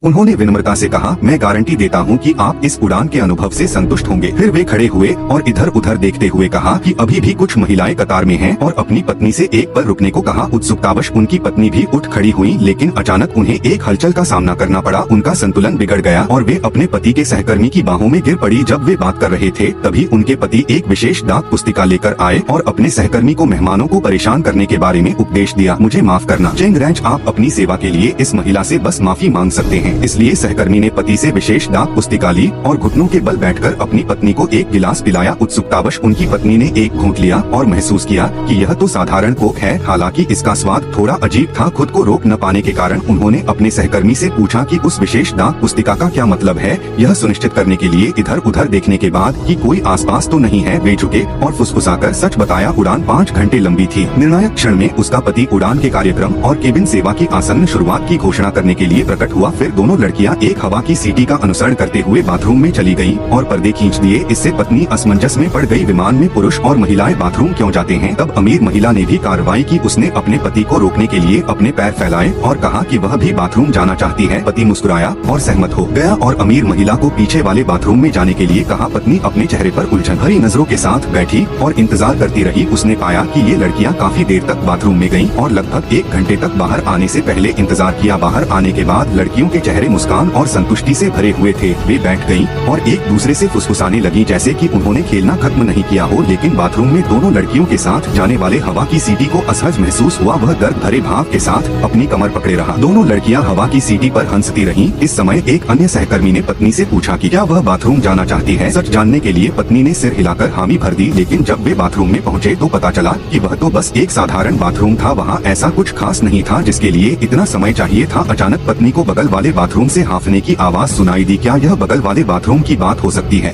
उन्होंने विनम्रता से कहा, मैं गारंटी देता हूँ कि आप इस उड़ान के अनुभव से संतुष्ट होंगे। फिर वे खड़े हुए और इधर उधर देखते हुए कहा कि अभी भी कुछ महिलाएं कतार में हैं और अपनी पत्नी से एक पर रुकने को कहा। उत्सुकतावश उनकी पत्नी भी उठ खड़ी हुई, लेकिन अचानक उन्हें एक हलचल का सामना करना पड़ा। उनका संतुलन बिगड़ गया और वे अपने पति के सहकर्मी की बाहों में गिर पड़ी। जब वे बात कर रहे थे तभी उनके पति एक विशेष डाक पुस्तिका लेकर आए और अपने सहकर्मी को मेहमानों को परेशान करने के बारे में उपदेश दिया। मुझे माफ करना चेंग रैंच, आप अपनी सेवा के लिए इस महिला से बस माफी मांग सकते हैं। इसलिए सहकर्मी ने पति से विशेष डाक पुस्तिका ली और घुटनों के बल बैठकर अपनी पत्नी को एक गिलास पिलाया। उत्सुकतावश उनकी पत्नी ने एक घूंट लिया और महसूस किया कि यह तो साधारण कोक है, हालांकि इसका स्वाद थोड़ा अजीब था। खुद को रोक न पाने के कारण उन्होंने अपने सहकर्मी से पूछा कि उस विशेष डाक पुस्तिका का क्या मतलब है। यह सुनिश्चित करने के लिए इधर उधर देखने के बाद कि कोई आसपास तो नहीं है, वे झुके और फुसफुसाकर सच बताया। उड़ान 5 घंटे लंबी थी। निर्णायक क्षण में उसका पति उड़ान के कार्यक्रम और केबिन सेवा की आसन्न शुरुआत की घोषणा करने के लिए प्रकट हुआ। फिर दोनों लड़कियां एक हवा की सीटी का अनुसरण करते हुए बाथरूम में चली गयी और पर्दे खींच दिए। इससे पत्नी असमंजस में पड़ गई। विमान में पुरुष और महिलाएं बाथरूम क्यों जाते हैं? तब अमीर महिला ने भी कार्रवाई की। उसने अपने पति को रोकने के लिए अपने पैर फैलाए और कहा कि वह भी बाथरूम जाना चाहती है। पति मुस्कुराया और सहमत हो गया और अमीर महिला को पीछे वाले बाथरूम में जाने के लिए कहा। पत्नी अपने चेहरे पर उलझन भरी नजरों के साथ बैठी और इंतजार करती रही। उसने पाया कि ये लड़कियां काफी देर तक बाथरूम में गईं और लगभग 1 घंटे तक बाहर आने से पहले इंतजार किया। बाहर आने के बाद लड़कियों के चेहरे मुस्कान और संतुष्टि से भरे हुए थे। वे बैठ गईं और एक दूसरे से फुसफुसाने लगी जैसे कि उन्होंने खेलना खत्म नहीं किया हो। लेकिन बाथरूम में दोनों लड़कियों के साथ जाने वाले हवा की सीटी को असहज महसूस हुआ। वह दर्द भरे भाव के साथ अपनी कमर पकड़े रहा। दोनों लड़कियां हवा की सीटी पर हंसती रहीं। इस समय एक अन्य सहकर्मी ने पत्नी से पूछा कि क्या वह बाथरूम जाना चाहती है। सच जानने के लिए पत्नी ने सिर हिलाकर हामी भर दी। लेकिन जब वे बाथरूम में पहुँचे तो पता चला कि वह तो बस एक साधारण बाथरूम था। वहाँ ऐसा कुछ खास नहीं था जिसके लिए इतना समय चाहिए था। अचानक पत्नी को बगल वाले बाथरूम से हांफने की आवाज सुनाई दी। क्या यह बगल वाले बाथरूम की बात हो सकती है?